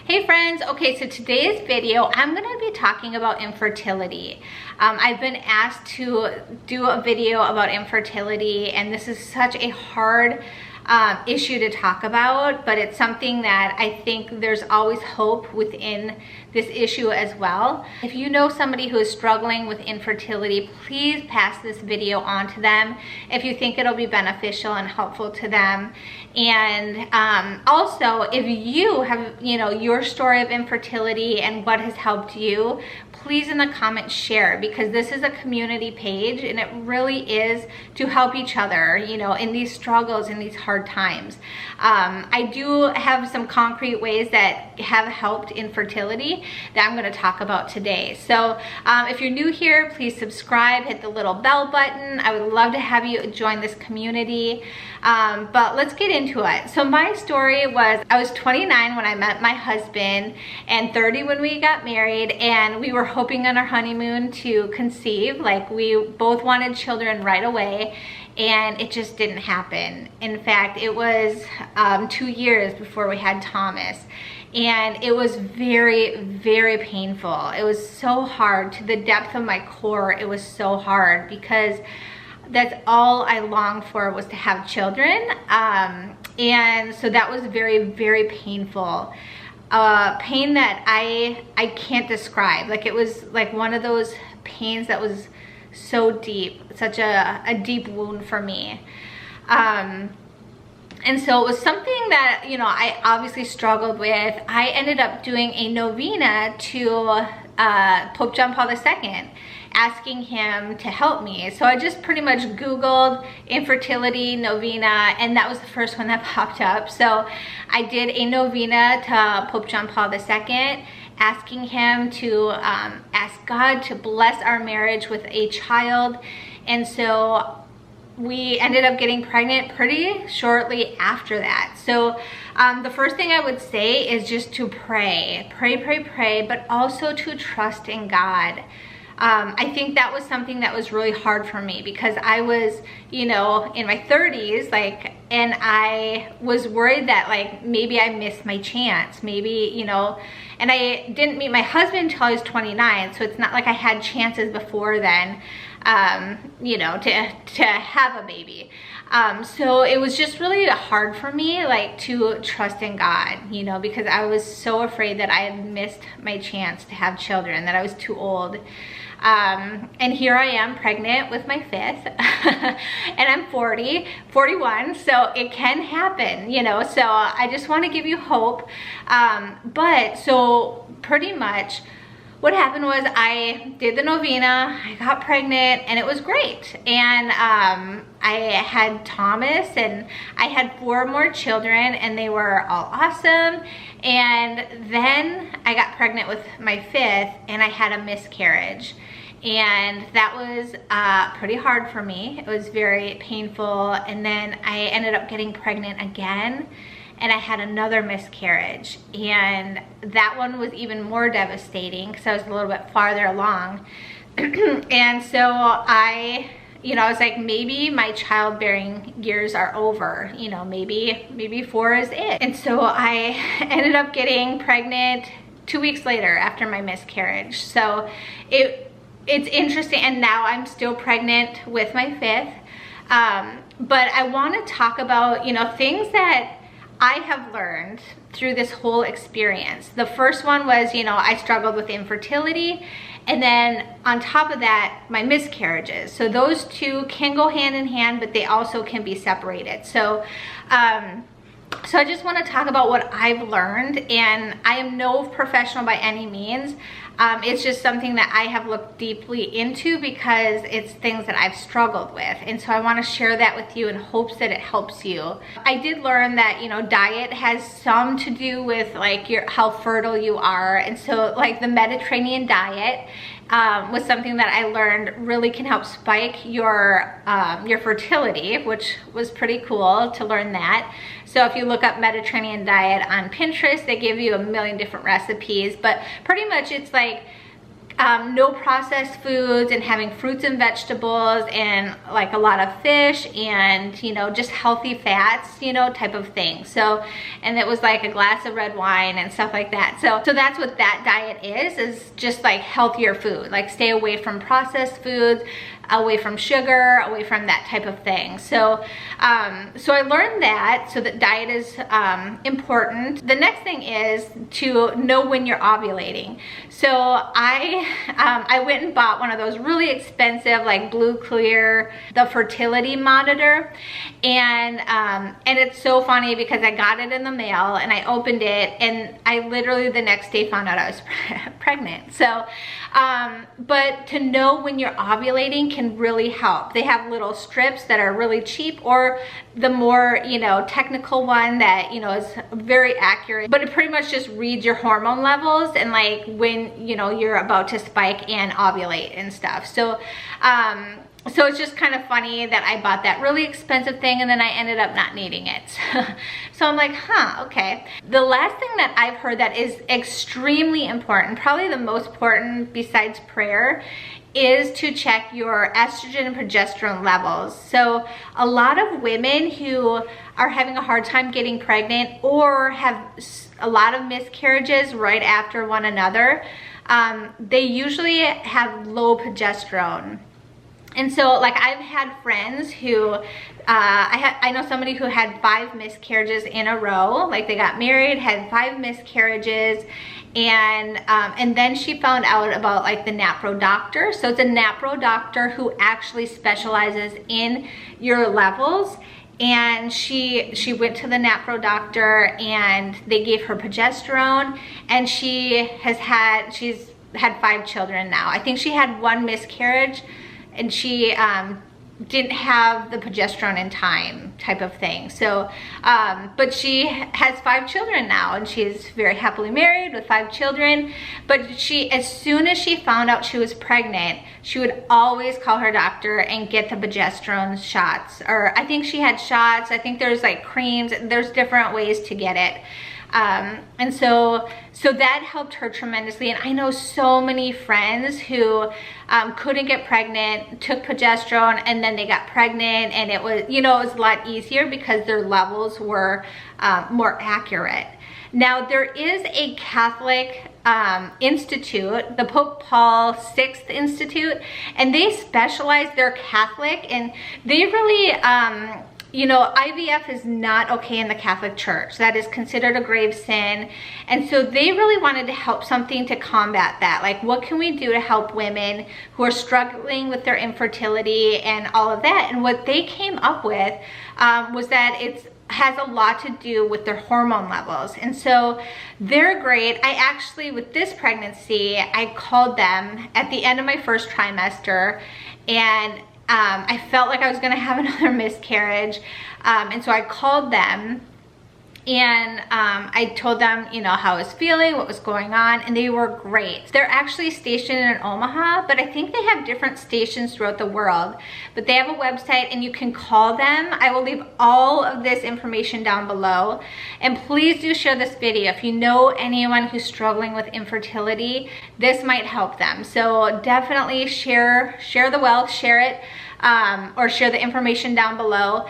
Hey friends, okay, so today's video, I'm gonna be talking about infertility. I've been asked to do a video about infertility, and this is such a hard issue to talk about, but it's something that I think there's always hope within this issue as well. If you know somebody who is struggling with infertility, please pass this video on to them if you think it'll be beneficial and helpful to them. And also, if you have, your story of infertility and what has helped you, please in the comments share, because this is a community page and it really is to help each other, in these struggles, in these hard times. I do have some concrete ways that have helped infertility that I'm going to talk about today. So if you're new here, please subscribe, hit the little bell button. I would love to have you join this community. But let's get into it. So my story was, I was 29 when I met my husband and 30 when we got married, and we were hoping on our honeymoon to conceive. Like, we both wanted children right away, and it just didn't happen. In fact, it was 2 years before we had Thomas, and it was very, very painful. It was so hard to the depth of my core. It was so hard because that's all I longed for, was to have children. And so that was very, very painful. Pain that I can't describe. Like, it was like one of those pains that was so deep, such a deep wound for me. And so it was something that, I obviously struggled with. I ended up doing a novena to Pope John Paul II, asking him to help me. So I just pretty much Googled infertility novena, and that was the first one that popped up. So I did a novena to Pope John Paul II, asking him to ask God to bless our marriage with a child. And so we ended up getting pregnant pretty shortly after that. So the first thing I would say is just to pray, but also to trust in God. I think that was something that was really hard for me, because I was, in my 30s, and I was worried that, maybe I missed my chance, maybe, and I didn't meet my husband until I was 29, so it's not like I had chances before then, to have a baby. So it was just really hard for me, to trust in God, because I was so afraid that I had missed my chance to have children, that I was too old. And here I am, pregnant with my fifth, and I'm 41, so it can happen, so I just want to give you hope. But so pretty much what happened was, I did the novena, I got pregnant, and it was great. And I had Thomas, and I had 4 more children, and they were all awesome. And then I got pregnant with my fifth, and I had a miscarriage. And that was pretty hard for me. It was very painful. And then I ended up getting pregnant again, and I had another miscarriage, and that one was even more devastating because I was a little bit farther along. And so I was like, maybe my childbearing years are over, maybe 4 is it. And so I ended up getting pregnant 2 weeks later after my miscarriage. So it's interesting, and now I'm still pregnant with my fifth. But I want to talk about, things that I have learned through this whole experience. The first one was, I struggled with infertility, and then on top of that, my miscarriages. So those two can go hand in hand, but they also can be separated. So I just want to talk about what I've learned, and I am no professional by any means. It's just something that I have looked deeply into because it's things that I've struggled with. And so I want to share that with you in hopes that it helps you. I did learn that, diet has some to do with how fertile you are. And so the Mediterranean diet was something that I learned really can help spike your fertility, which was pretty cool to learn that. So if you look up Mediterranean diet on Pinterest, they give you a million different recipes, but pretty much it's no processed foods, and having fruits and vegetables, and like a lot of fish, and you know, just healthy fats, you know, type of thing. So, and it was like a glass of red wine and stuff like that. So that's what that diet is just like healthier food. Like stay away from processed foods, away from sugar, away from that type of thing. So so I learned that, so that diet is important. The next thing is to know when you're ovulating. So I went and bought one of those really expensive, like Blue Clear, the fertility monitor, and it's so funny because I got it in the mail and I opened it, and I literally the next day found out I was pregnant. So but to know when you're ovulating can really help. They have little strips that are really cheap, or the more, you know, technical one that, you know, is very accurate, but it pretty much just reads your hormone levels and like when, you know, you're about to spike and ovulate and stuff. So so it's just kind of funny that I bought that really expensive thing and then I ended up not needing it. So I'm like, huh, okay. The last thing that I've heard that is extremely important, probably the most important besides prayer, is to check your estrogen and progesterone levels. So a lot of women who are having a hard time getting pregnant or have a lot of miscarriages right after one another, they usually have low progesterone. And so like I've had friends who, I know somebody who had 5 miscarriages in a row. Like they got married, had 5 miscarriages, and then she found out about like the NaPro doctor. So it's a NaPro doctor who actually specializes in your levels. And she went to the NaPro doctor and they gave her progesterone, and she's had 5 children now. I think she had 1 miscarriage, and she didn't have the progesterone in time, type of thing. So, but she has 5 children now, and she's very happily married with 5 children. But she, as soon as she found out she was pregnant, she would always call her doctor and get the progesterone shots. Or I think she had shots, I think there's like creams, there's different ways to get it. And so that helped her tremendously. And I know so many friends who couldn't get pregnant, took progesterone, and then they got pregnant, and it was, you know, it was a lot easier because their levels were more accurate. Now there is a Catholic institute, the Pope Paul VI Institute, and they specialize, they're Catholic, and they really you know, IVF is not okay in the Catholic Church. That is considered a grave sin. And so they really wanted to help something to combat that. Like, what can we do to help women who are struggling with their infertility and all of that? And what they came up with was that it has a lot to do with their hormone levels. And so they're great. I actually, with this pregnancy, I called them at the end of my first trimester, and I felt like I was gonna have another miscarriage, and so I called them, and I told them, you know, how I was feeling, what was going on, and they were great. They're actually stationed in Omaha, but I think they have different stations throughout the world. But they have a website, and you can call them. I will leave all of this information down below. And please do share this video. If you know anyone who's struggling with infertility, this might help them. So definitely share the wealth, share it, or share the information down below.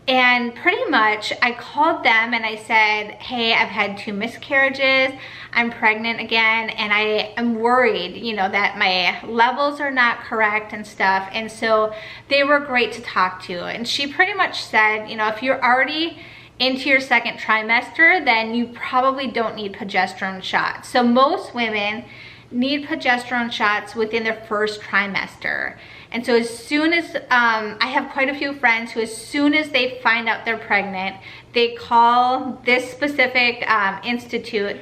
And pretty much I called them and I said, hey, I've had 2 miscarriages, I'm pregnant again, and I am worried, you know, that my levels are not correct and stuff. And so they were great to talk to. And she pretty much said, you know, if you're already into your 2nd trimester, then you probably don't need progesterone shots. So most women need progesterone shots within their 1st trimester. And so as soon as, I have quite a few friends who as soon as they find out they're pregnant, they call this specific institute,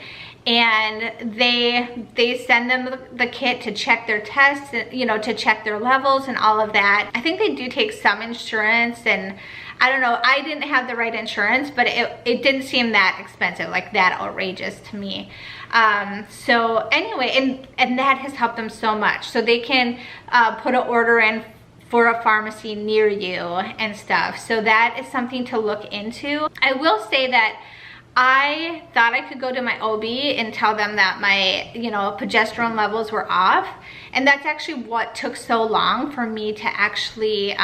and they send them the kit to check their tests, you know, to check their levels and all of that. I think they do take some insurance, and I don't know, I didn't have the right insurance, but it didn't seem that expensive, like that outrageous to me. So anyway, and that has helped them so much. So they can put an order in for a pharmacy near you and stuff. So that is something to look into. I will say that I thought I could go to my OB and tell them that my, progesterone levels were off. And that's actually what took so long for me to actually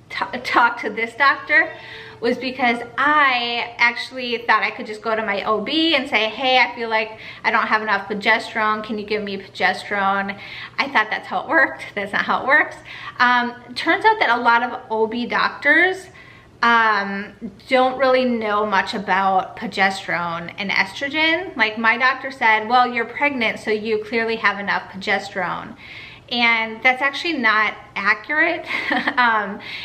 talk to this doctor, was because I actually thought I could just go to my OB and say, hey, I feel like I don't have enough progesterone. Can you give me progesterone? I thought that's how it worked. That's not how it works. Turns out that a lot of OB doctors don't really know much about progesterone and estrogen. Like my doctor said, well, you're pregnant, so you clearly have enough progesterone. And that's actually not accurate.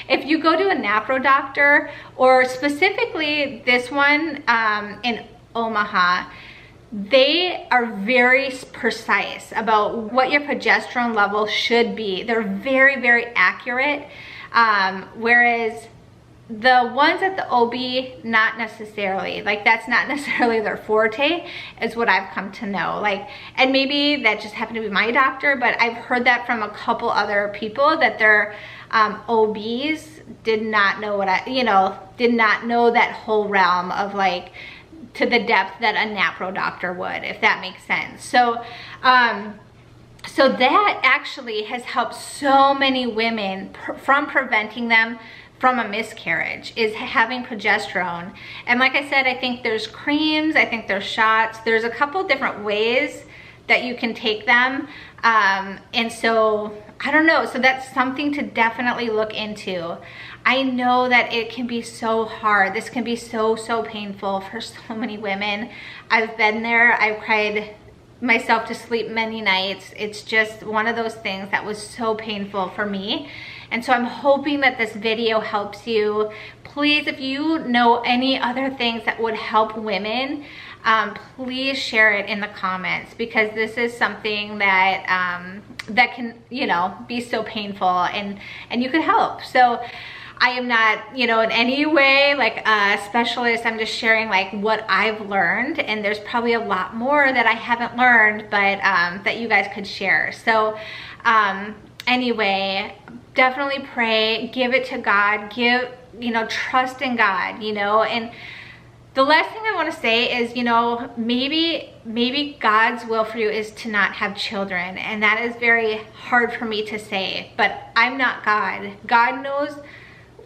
If you go to a NaPro doctor, or specifically this one in Omaha, they are very precise about what your progesterone level should be. They're very, very accurate. Whereas the ones at the OB, not necessarily. Like that's not necessarily their forte, is what I've come to know. Like, and maybe that just happened to be my doctor, but I've heard that from a couple other people, that their OBs did not know did not know that whole realm of like, to the depth that a NaPro doctor would, if that makes sense. So, so that actually has helped so many women from preventing them from a miscarriage, is having progesterone. And like I said, I think there's creams, I think there's shots, there's a couple different ways that you can take them. And so, I don't know, so that's something to definitely look into. I know that it can be so hard. This can be so painful for so many women. I've been there, I've cried myself to sleep many nights. It's just one of those things that was so painful for me. And so I'm hoping that this video helps you. Please, if you know any other things that would help women, please share it in the comments, because this is something that that can, be so painful, and you could help. So I am not, in any way like a specialist. I'm just sharing like what I've learned, and there's probably a lot more that I haven't learned, but that you guys could share. So anyway, definitely pray, give it to God, trust in God, and the last thing I want to say is, maybe God's will for you is to not have children, and that is very hard for me to say, but I'm not God. God knows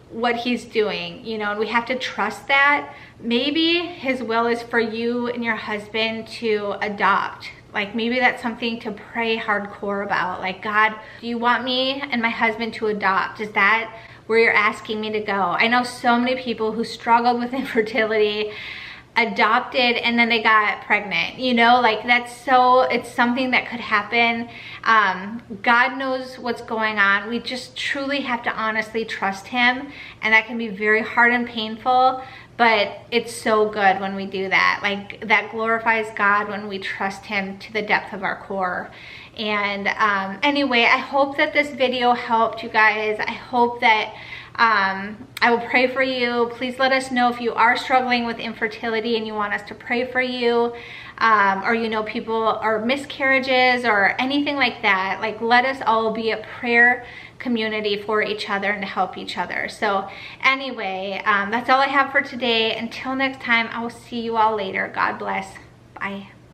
what he's doing, and we have to trust that. Maybe his will is for you and your husband to adopt. Like maybe that's something to pray hardcore about. Like, God, do you want me and my husband to adopt? Is that where you're asking me to go? I know so many people who struggled with infertility, adopted, and then they got pregnant, like it's something that could happen. God knows what's going on. We just truly have to honestly trust him, and that can be very hard and painful, but it's so good when we do that. Like that glorifies God when we trust him to the depth of our core. And anyway, I hope that this video helped you guys. I hope that I will pray for you. Please let us know if you are struggling with infertility and you want us to pray for you, or people or miscarriages or anything like that. Like, let us all be a prayer community for each other and to help each other. So anyway, that's all I have for today. Until next time, I will see you all later. God bless. Bye.